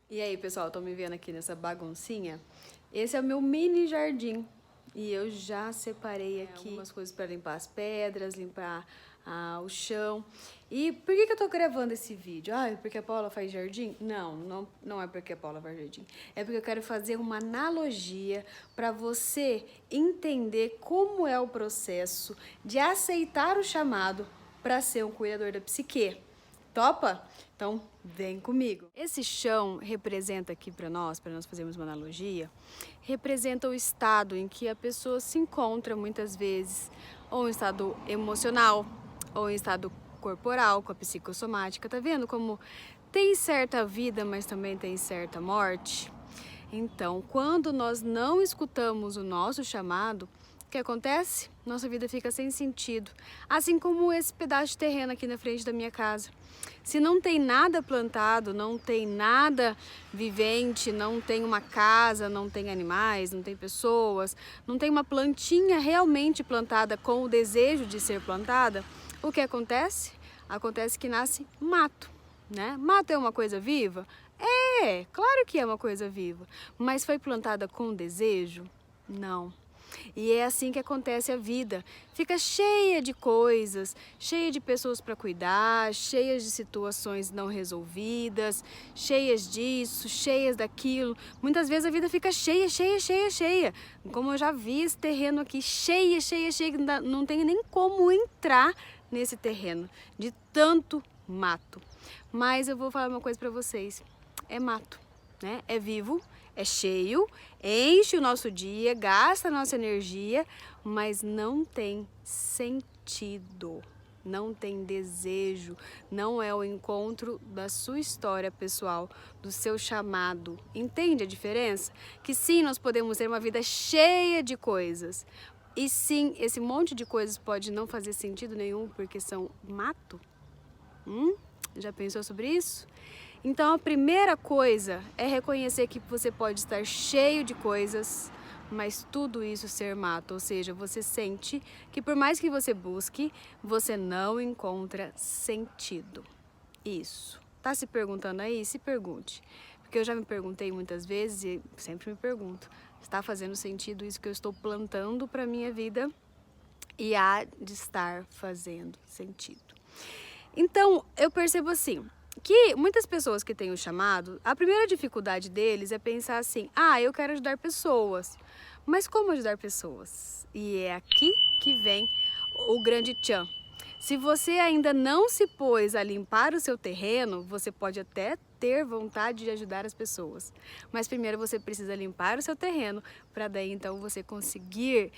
E aí, pessoal, estão me vendo aqui nessa baguncinha? Esse é o meu mini jardim. E eu já separei aqui algumas coisas para limpar as pedras, limpar o chão. E por que eu tô gravando esse vídeo? Ah, é porque a Paula faz jardim? Não é porque a Paula faz jardim. É porque eu quero fazer uma analogia para você entender como é o processo de aceitar o chamado para ser um cuidador da psique. Topa? Então, vem comigo. Esse chão representa aqui para nós fazermos uma analogia, representa o estado em que a pessoa se encontra muitas vezes, ou em estado emocional, ou em estado corporal, com a psicossomática. Tá vendo como tem certa vida, mas também tem certa morte? Então, quando nós não escutamos o nosso chamado, o que acontece? Nossa vida fica sem sentido. Assim como esse pedaço de terreno aqui na frente da minha casa. Se não tem nada plantado, não tem nada vivente, não tem uma casa, não tem animais, não tem pessoas, não tem uma plantinha realmente plantada com o desejo de ser plantada, o que acontece? Acontece que nasce mato, né? Mato é uma coisa viva? É, claro que é uma coisa viva, mas foi plantada com desejo? Não. E é assim que acontece a vida. Fica cheia de coisas, cheia de pessoas para cuidar, cheias de situações não resolvidas, cheias disso, cheias daquilo. Muitas vezes a vida fica cheia, cheia, cheia, cheia. Como eu já vi esse terreno aqui, cheia, cheia, cheia, que não tem nem como entrar nesse terreno, de tanto mato. Mas eu vou falar uma coisa para vocês, é mato, né? É vivo, é cheio, enche o nosso dia, gasta a nossa energia, mas não tem sentido, não tem desejo, não é o encontro da sua história pessoal, do seu chamado. Entende a diferença? Que sim, nós podemos ter uma vida cheia de coisas, e sim, esse monte de coisas pode não fazer sentido nenhum porque são mato. Já pensou sobre isso? Então a primeira coisa é reconhecer que você pode estar cheio de coisas, mas tudo isso ser mato, ou seja, você sente que por mais que você busque, você não encontra sentido. Isso. Tá se perguntando aí? Se pergunte. Porque eu já me perguntei muitas vezes e sempre me pergunto, está fazendo sentido isso que eu estou plantando para minha vida? E há de estar fazendo sentido. Então, eu percebo assim, que muitas pessoas que têm o chamado, a primeira dificuldade deles é pensar assim, eu quero ajudar pessoas, mas como ajudar pessoas? E é aqui que vem o grande tchan. Se você ainda não se pôs a limpar o seu terreno, você pode até ter vontade de ajudar as pessoas, mas primeiro você precisa limpar o seu terreno, para daí então você conseguir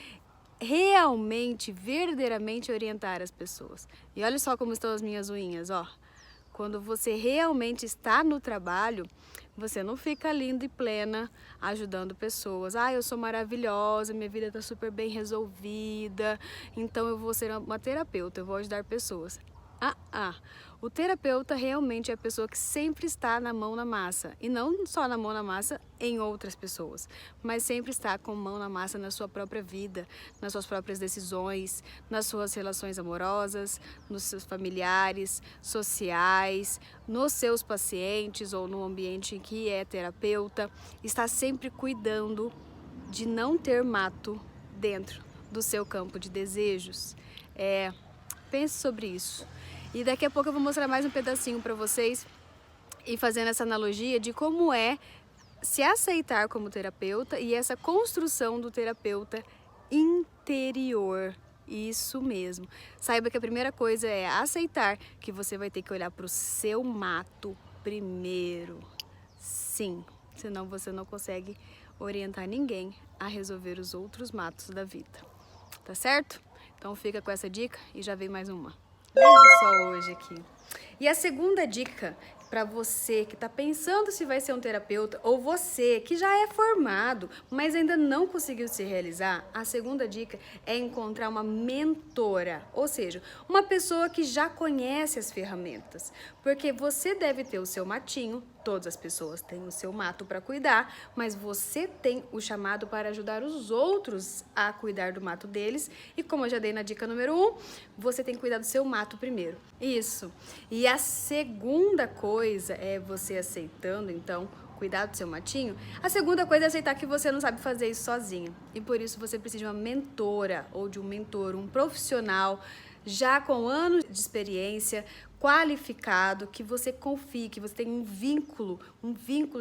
realmente, verdadeiramente orientar as pessoas. E olha só como estão as minhas unhas, ó. Quando você realmente está no trabalho, você não fica linda e plena ajudando pessoas. Eu sou maravilhosa, minha vida está super bem resolvida, então eu vou ser uma terapeuta, eu vou ajudar pessoas. O terapeuta realmente é a pessoa que sempre está na mão na massa. E não só na mão na massa em outras pessoas, mas sempre está com mão na massa na sua própria vida, nas suas próprias decisões, nas suas relações amorosas, nos seus familiares, sociais, nos seus pacientes ou no ambiente em que é terapeuta. Está sempre cuidando de não ter mato dentro do seu campo de desejos. Pense sobre isso. E daqui a pouco eu vou mostrar mais um pedacinho para vocês e fazendo essa analogia de como é se aceitar como terapeuta e essa construção do terapeuta interior. Isso mesmo. Saiba que a primeira coisa é aceitar que você vai ter que olhar para o seu mato primeiro. Sim, senão você não consegue orientar ninguém a resolver os outros matos da vida. Tá certo? Então fica com essa dica e já vem mais uma. Lindo sol hoje aqui. E a segunda dica para você que está pensando se vai ser um terapeuta ou você que já é formado, mas ainda não conseguiu se realizar, a segunda dica é encontrar uma mentora, ou seja, uma pessoa que já conhece as ferramentas, porque você deve ter o seu matinho, todas as pessoas têm o seu mato para cuidar, mas você tem o chamado para ajudar os outros a cuidar do mato deles e como eu já dei na dica número 1, você tem que cuidar do seu mato primeiro. Isso. E a segunda coisa é você aceitando, então, cuidar do seu matinho, a segunda coisa é aceitar que você não sabe fazer isso sozinha. E por isso você precisa de uma mentora ou de um mentor, um profissional já com anos de experiência, qualificado, que você confie, que você tem um vínculo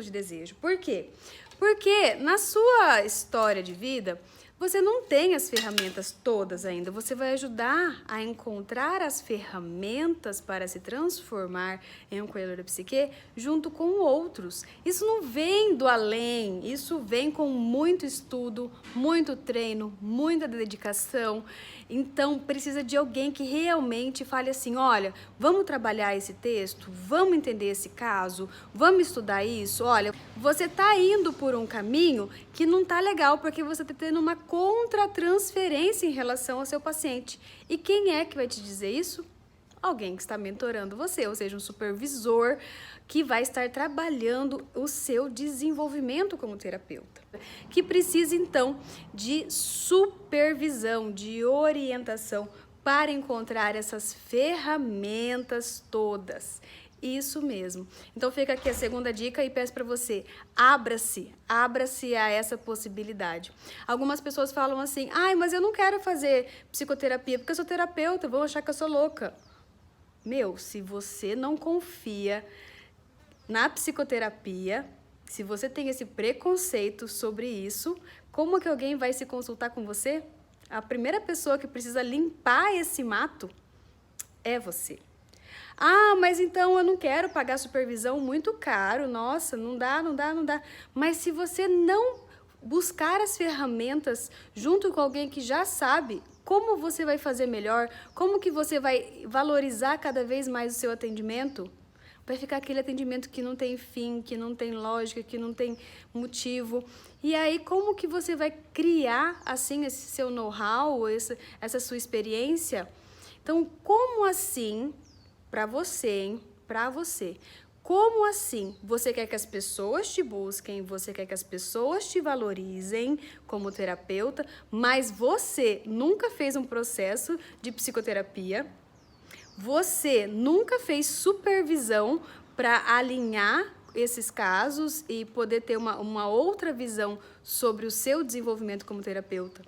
de desejo. Por quê? Porque na sua história de vida, você não tem as ferramentas todas ainda. Você vai ajudar a encontrar as ferramentas para se transformar em um coelho da psique junto com outros. Isso não vem do além, isso vem com muito estudo, muito treino, muita dedicação. Então, precisa de alguém que realmente fale assim, olha, vamos trabalhar esse texto, vamos entender esse caso, vamos estudar isso. Olha, você está indo por um caminho que não está legal, porque você está tendo uma contra-transferência em relação ao seu paciente. E quem é que vai te dizer isso? Alguém que está mentorando você, ou seja, um supervisor que vai estar trabalhando o seu desenvolvimento como terapeuta. Que precisa, então, de supervisão, de orientação para encontrar essas ferramentas todas. Isso mesmo. Então fica aqui a segunda dica e peço para você, abra-se a essa possibilidade. Algumas pessoas falam assim, ai, mas eu não quero fazer psicoterapia porque eu sou terapeuta, vão achar que eu sou louca. Meu, se você não confia na psicoterapia, se você tem esse preconceito sobre isso, como que alguém vai se consultar com você? A primeira pessoa que precisa limpar esse mato é você. Ah, mas então eu não quero pagar supervisão muito caro, nossa, não dá. Mas se você não buscar as ferramentas junto com alguém que já sabe, como você vai fazer melhor, como que você vai valorizar cada vez mais o seu atendimento, vai ficar aquele atendimento que não tem fim, que não tem lógica, que não tem motivo. E aí, como que você vai criar, assim, esse seu know-how, essa sua experiência? Então, como assim, para você, hein? Para você. Como assim? Você quer que as pessoas te busquem, você quer que as pessoas te valorizem como terapeuta, mas você nunca fez um processo de psicoterapia, você nunca fez supervisão para alinhar esses casos e poder ter uma outra visão sobre o seu desenvolvimento como terapeuta.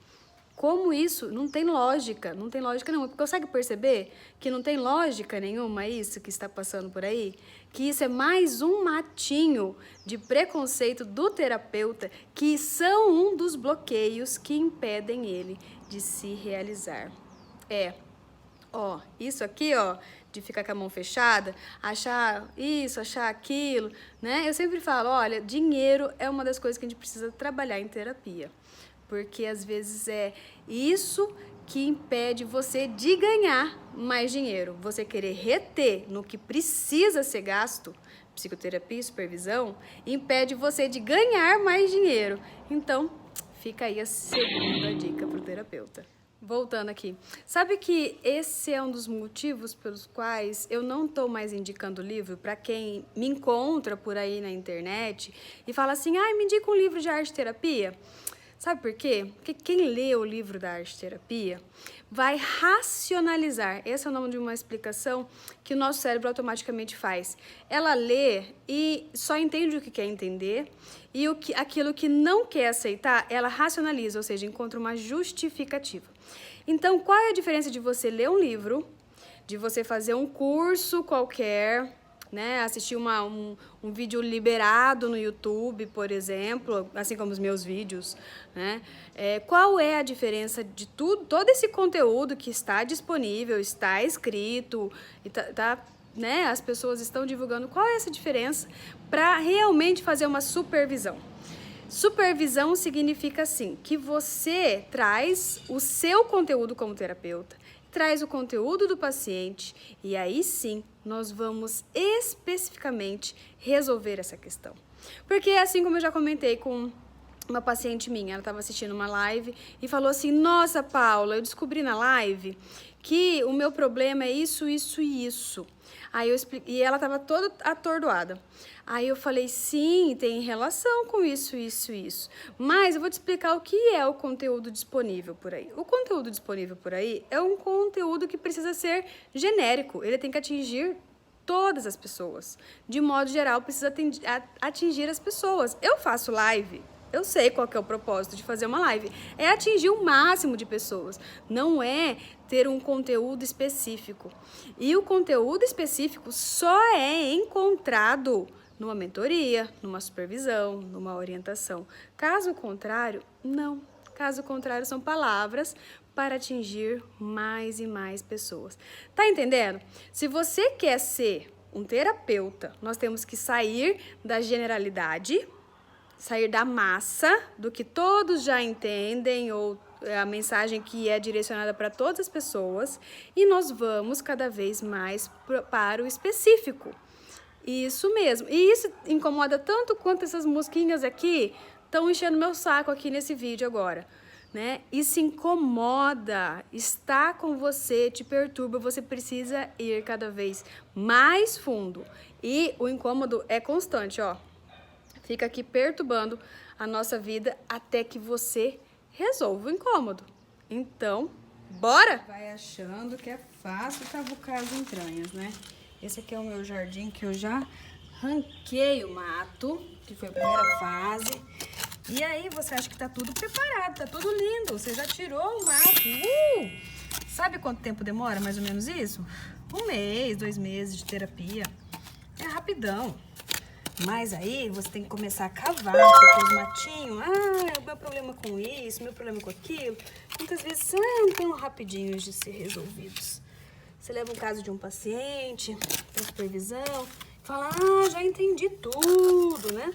Como isso? Não tem lógica nenhuma. Consegue perceber que não tem lógica nenhuma isso que está passando por aí? Que isso é mais um matinho de preconceito do terapeuta, que são um dos bloqueios que impedem ele de se realizar. Ó, isso aqui, ó, de ficar com a mão fechada, achar isso, achar aquilo, né? Eu sempre falo, olha, dinheiro é uma das coisas que a gente precisa trabalhar em terapia. Porque às vezes é isso que impede você de ganhar mais dinheiro. Você querer reter no que precisa ser gasto, psicoterapia e supervisão, impede você de ganhar mais dinheiro. Então, fica aí a segunda dica para o terapeuta. Voltando aqui, sabe que esse é um dos motivos pelos quais eu não estou mais indicando livro para quem me encontra por aí na internet e fala assim, me indica um livro de arte-terapia? Sabe por quê? Porque quem lê o livro da arte-terapia vai racionalizar. Esse é o nome de uma explicação que o nosso cérebro automaticamente faz. Ela lê e só entende o que quer entender e aquilo que não quer aceitar, ela racionaliza, ou seja, encontra uma justificativa. Então, qual é a diferença de você ler um livro, de você fazer um curso qualquer, né, assistir um vídeo liberado no YouTube, por exemplo, assim como os meus vídeos, né? Qual é a diferença de todo esse conteúdo que está disponível, está escrito, e né, as pessoas estão divulgando, qual é essa diferença para realmente fazer uma supervisão? Supervisão significa assim, que você traz o seu conteúdo como terapeuta, traz o conteúdo do paciente e aí sim nós vamos especificamente resolver essa questão. Porque assim como eu já comentei com uma paciente minha, ela estava assistindo uma live e falou assim, nossa Paula, eu descobri na live que o meu problema é isso, isso e isso. Aí eu expliquei, e ela estava toda atordoada. Aí eu falei, sim, tem relação com isso, isso e isso. Mas eu vou te explicar o que é o conteúdo disponível por aí. O conteúdo disponível por aí é um conteúdo que precisa ser genérico. Ele tem que atingir todas as pessoas. De modo geral, precisa atingir as pessoas. Eu faço live, eu sei qual que é o propósito de fazer uma live. É atingir o máximo de pessoas. Não é ter um conteúdo específico. E o conteúdo específico só é encontrado numa mentoria, numa supervisão, numa orientação. Caso contrário, não. Caso contrário, são palavras para atingir mais e mais pessoas. Tá entendendo? Se você quer ser um terapeuta, nós temos que sair da generalidade, sair da massa, do que todos já entendem, ou a mensagem que é direcionada para todas as pessoas, e nós vamos cada vez mais para o específico. Isso mesmo. E isso incomoda tanto quanto essas mosquinhas aqui estão enchendo meu saco aqui nesse vídeo agora, né? Isso incomoda, está com você, te perturba, você precisa ir cada vez mais fundo. E o incômodo é constante, ó. Fica aqui perturbando a nossa vida até que você resolva o incômodo. Então, bora! Vai achando que é fácil cavucar as entranhas, né? Esse aqui é o meu jardim que eu já ranquei o mato, que foi a primeira fase. E aí você acha que tá tudo preparado, tá tudo lindo. Você já tirou o mato. Sabe quanto tempo demora mais ou menos isso? 1 mês, 2 meses de terapia. É rapidão. Mas aí você tem que começar a cavar, porque os matinhos, meu problema com isso, meu problema com aquilo, muitas vezes são tão rapidinhos de ser resolvidos. Você leva um caso de um paciente para supervisão, fala, já entendi tudo, né?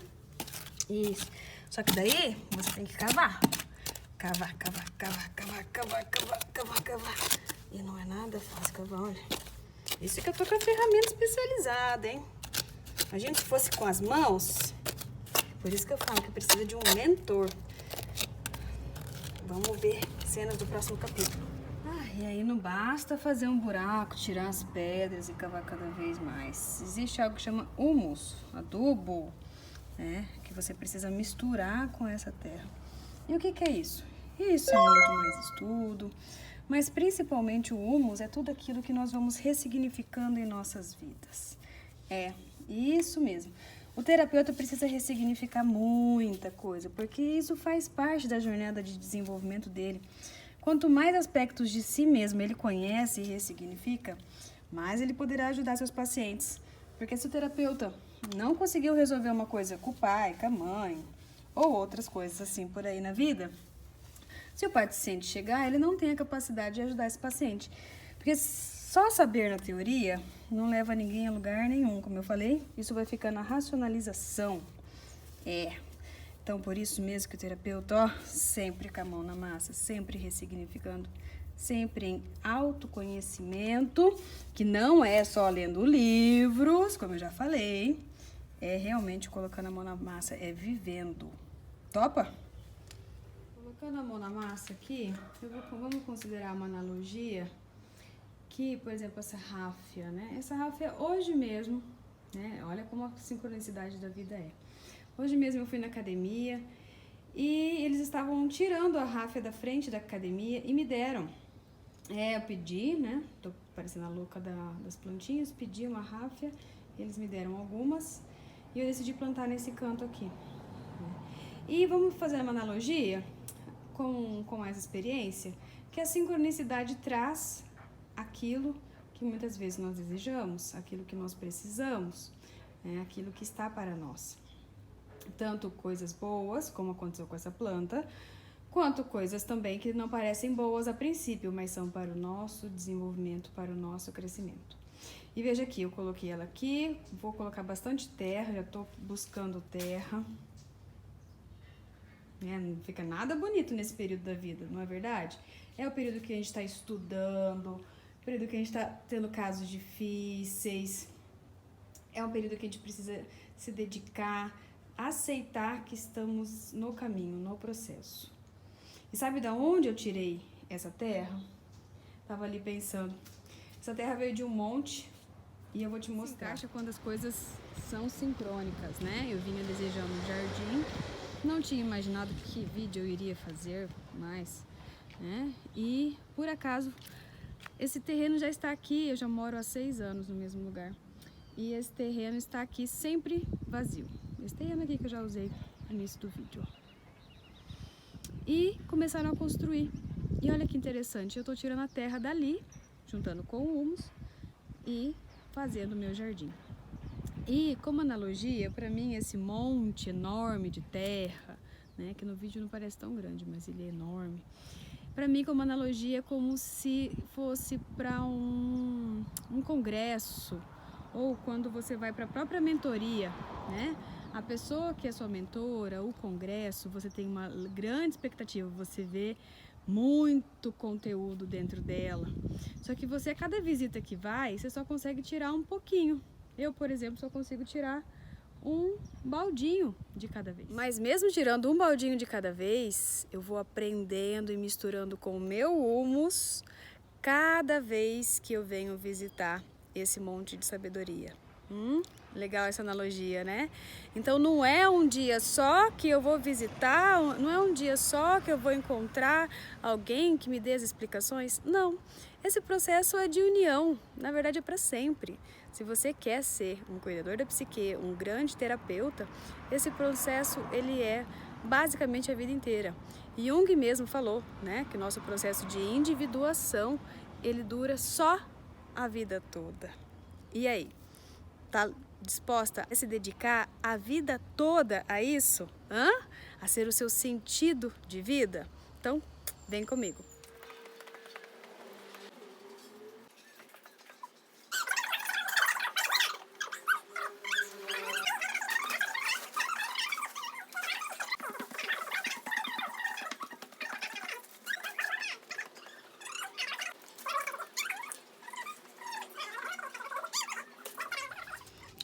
Isso. Só que daí você tem que cavar. Cavar. E não é nada fácil cavar, olha. Isso que eu tô com a ferramenta especializada, hein? Imagina se fosse com as mãos. Por isso que eu falo que precisa de um mentor. Vamos ver cenas do próximo capítulo. E aí não basta fazer um buraco, tirar as pedras e cavar cada vez mais. Existe algo que chama humus, adubo, né? Que você precisa misturar com essa terra. E o que é isso? Isso é muito mais estudo, mas principalmente o humus é tudo aquilo que nós vamos ressignificando em nossas vidas. Isso mesmo. O terapeuta precisa ressignificar muita coisa, porque isso faz parte da jornada de desenvolvimento dele. Quanto mais aspectos de si mesmo ele conhece e ressignifica, mais ele poderá ajudar seus pacientes. Porque se o terapeuta não conseguiu resolver uma coisa com o pai, com a mãe, ou outras coisas assim por aí na vida, se o paciente chegar, ele não tem a capacidade de ajudar esse paciente. Porque só saber na teoria não leva ninguém a lugar nenhum. Como eu falei, isso vai ficar na racionalização. Então, por isso mesmo que o terapeuta, sempre com a mão na massa, sempre ressignificando, sempre em autoconhecimento, que não é só lendo livros, como eu já falei, é realmente colocando a mão na massa, é vivendo. Topa? Colocando a mão na massa aqui, vamos considerar uma analogia que, por exemplo, essa ráfia, né? Essa ráfia hoje mesmo, né? Olha como a sincronicidade da vida é. Hoje mesmo eu fui na academia e eles estavam tirando a ráfia da frente da academia e me deram. Eu pedi, né? Tô parecendo a louca das plantinhas, pedi uma ráfia, eles me deram algumas e eu decidi plantar nesse canto aqui. E vamos fazer uma analogia com mais experiência, que a sincronicidade traz aquilo que muitas vezes nós desejamos, aquilo que nós precisamos, né? Aquilo que está para nós. Tanto coisas boas, como aconteceu com essa planta, quanto coisas também que não parecem boas a princípio, mas são para o nosso desenvolvimento, para o nosso crescimento. E veja aqui, eu coloquei ela aqui, vou colocar bastante terra, já estou buscando terra. Não fica nada bonito nesse período da vida, não é verdade? É o período que a gente está estudando, o período que a gente está tendo casos difíceis, é um período que a gente precisa se dedicar, aceitar que estamos no caminho, no processo. E sabe de onde eu tirei essa terra? Tava ali pensando. Essa terra veio de um monte e eu vou te mostrar. Se encaixa quando as coisas são sincrônicas, né? Eu vinha desejando um jardim, não tinha imaginado que vídeo eu iria fazer mais, né? E por acaso esse terreno já está aqui, eu já moro há 6 anos no mesmo lugar. e esse terreno está aqui sempre vazio. Esse terreno aqui que eu já usei no início do vídeo. E começaram a construir. E olha que interessante, eu tô tirando a terra dali, juntando com o humus e fazendo o meu jardim. E como analogia, para mim esse monte enorme de terra, né, que no vídeo não parece tão grande, mas ele é enorme. Para mim, como analogia, é como se fosse para um congresso, ou quando você vai para a própria mentoria, né? A pessoa que é sua mentora, o congresso, você tem uma grande expectativa, você vê muito conteúdo dentro dela. Só que você, a cada visita que vai, você só consegue tirar um pouquinho. Eu, por exemplo, só consigo tirar um baldinho de cada vez. Mas mesmo tirando um baldinho de cada vez, eu vou aprendendo e misturando com o meu humus cada vez que eu venho visitar esse monte de sabedoria. Legal essa analogia, né? Então não é um dia só que eu vou visitar, não é um dia só que eu vou encontrar alguém que me dê as explicações. Não, esse processo é de união, na verdade é para sempre. Se você quer ser um cuidador da psique, um grande terapeuta, esse processo ele é basicamente a vida inteira. Jung mesmo falou, né, que o nosso processo de individuação, ele dura só a vida toda. E aí, tá disposta a se dedicar a vida toda a isso? A ser o seu sentido de vida? Então, vem comigo.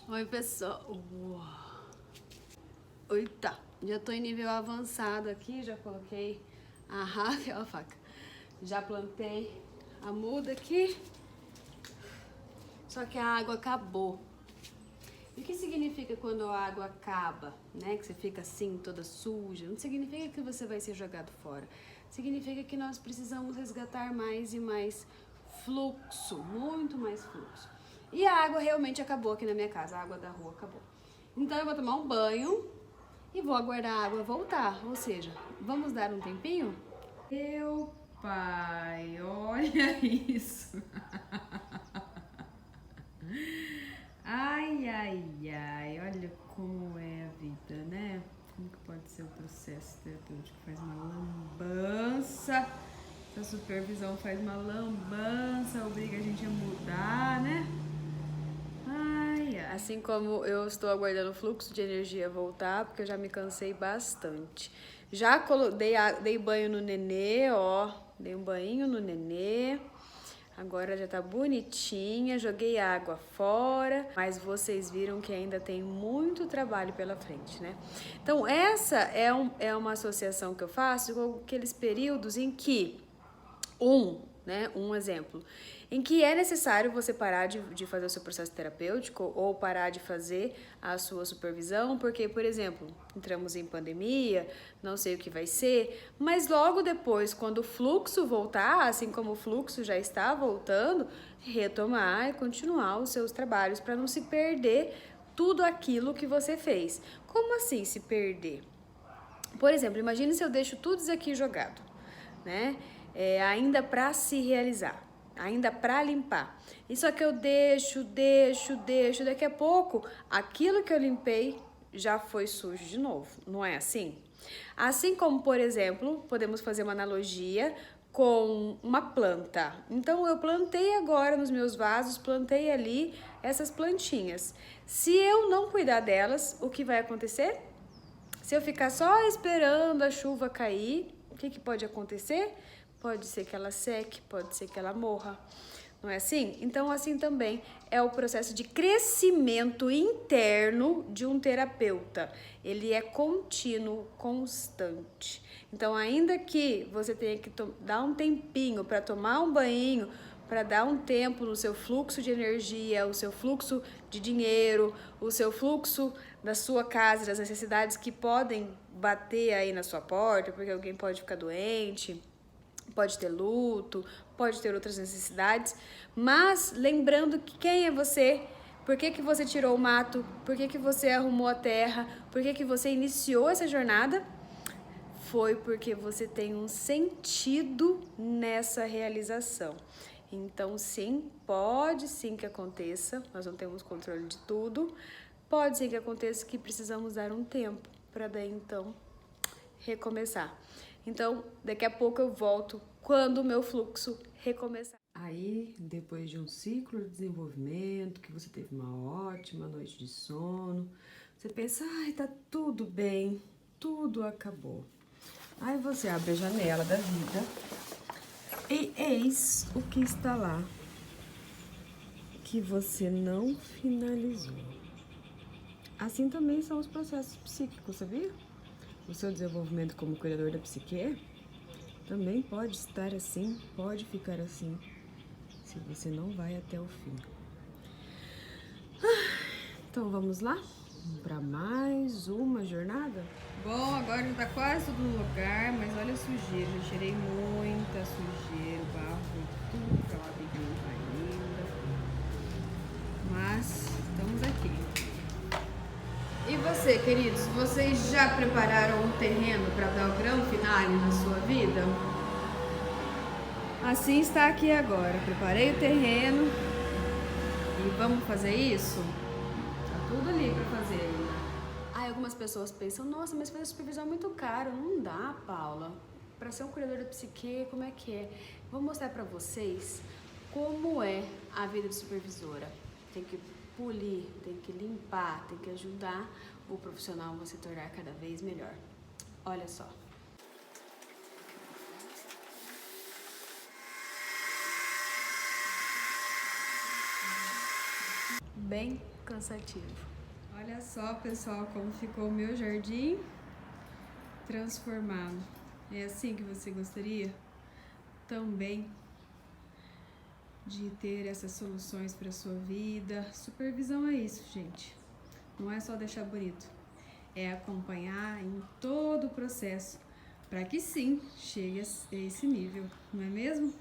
Oi, pessoal. Eita, já tô em nível avançado aqui, já coloquei a ráfia, ó a faca. Já plantei a muda aqui, só que a água acabou. E o que significa quando a água acaba, né? Que você fica assim, toda suja. Não significa que você vai ser jogado fora. Significa que nós precisamos resgatar mais e mais fluxo, muito mais fluxo. E a água realmente acabou aqui na minha casa, a água da rua acabou. Então eu vou tomar um banho e vou aguardar a água voltar. Ou seja, vamos dar um tempinho? Meu pai, olha isso! Ai, ai, ai, olha como é a vida, né? Como que pode ser o processo terapêutico? Faz uma lambança, essa supervisão faz uma lambança, obriga a gente a mudar, né? Ai, ai. Assim como eu estou aguardando o fluxo de energia voltar, porque eu já me cansei bastante. Já dei banho no nenê, ó, dei um banho no nenê. Agora já tá bonitinha, joguei água fora, mas vocês viram que ainda tem muito trabalho pela frente, né? Então essa é uma associação que eu faço com aqueles períodos em que, um exemplo, em que é necessário você parar de fazer o seu processo terapêutico ou parar de fazer a sua supervisão, porque, por exemplo, entramos em pandemia, não sei o que vai ser, mas logo depois, quando o fluxo voltar, assim como o fluxo já está voltando, retomar e continuar os seus trabalhos para não se perder tudo aquilo que você fez. Como assim se perder? Por exemplo, imagine se eu deixo tudo isso aqui jogado, né? Ainda para se realizar, ainda para limpar. Isso aqui eu deixo, daqui a pouco aquilo que eu limpei já foi sujo de novo, não é assim? Assim como, por exemplo, podemos fazer uma analogia com uma planta. Então eu plantei agora nos meus vasos, plantei ali essas plantinhas. Se eu não cuidar delas, o que vai acontecer? Se eu ficar só esperando a chuva cair, o que pode acontecer? Pode ser que ela seque, pode ser que ela morra, não é assim? Então, assim também é o processo de crescimento interno de um terapeuta. Ele é contínuo, constante. Então, ainda que você tenha que dar um tempinho para tomar um banho, para dar um tempo no seu fluxo de energia, o seu fluxo de dinheiro, o seu fluxo da sua casa, das necessidades que podem bater aí na sua porta, porque alguém pode ficar doente, pode ter luto, pode ter outras necessidades, mas lembrando que quem é você Por que que você tirou o mato? Por que que você arrumou a terra? Por que que você iniciou essa jornada? Foi porque você tem um sentido nessa realização. Então, sim, pode sim que aconteça, nós não temos controle de tudo, pode sim que aconteça que precisamos dar um tempo para daí então recomeçar. Então, daqui a pouco eu volto quando o meu fluxo recomeçar. Aí, depois de um ciclo de desenvolvimento, que você teve uma ótima noite de sono, você pensa, ai, tá tudo bem, tudo acabou. Aí você abre a janela da vida e eis o que está lá, que você não finalizou. Assim também são os processos psíquicos, sabia? O seu desenvolvimento como cuidador da psique também pode estar assim, pode ficar assim, se você não vai até o fim. Então vamos lá? Para mais uma jornada? Bom, agora já tá quase tudo no lugar, mas olha a sujeira, eu tirei muita sujeira, o barro foi tudo pra lá dentro ainda. Mas estamos aqui. E você, queridos, vocês já prepararam um terreno para dar o grande finale na sua vida? Assim está aqui agora. Preparei o terreno e vamos fazer isso? Tá tudo ali para fazer ainda. Aí algumas pessoas pensam, nossa, mas fazer supervisão é muito caro. Não dá, Paula. Para ser um cuidador da psique, como é que é? Vou mostrar para vocês como é a vida de supervisora. Tem que polir, tem que limpar, tem que ajudar o profissional a se tornar cada vez melhor. Olha só. Bem cansativo. Olha só, pessoal, como ficou o meu jardim transformado. É assim que você gostaria também de ter essas soluções para sua vida? Supervisão é isso, gente. Não é só deixar bonito, é acompanhar em todo o processo para que sim chegue a esse nível, não é mesmo?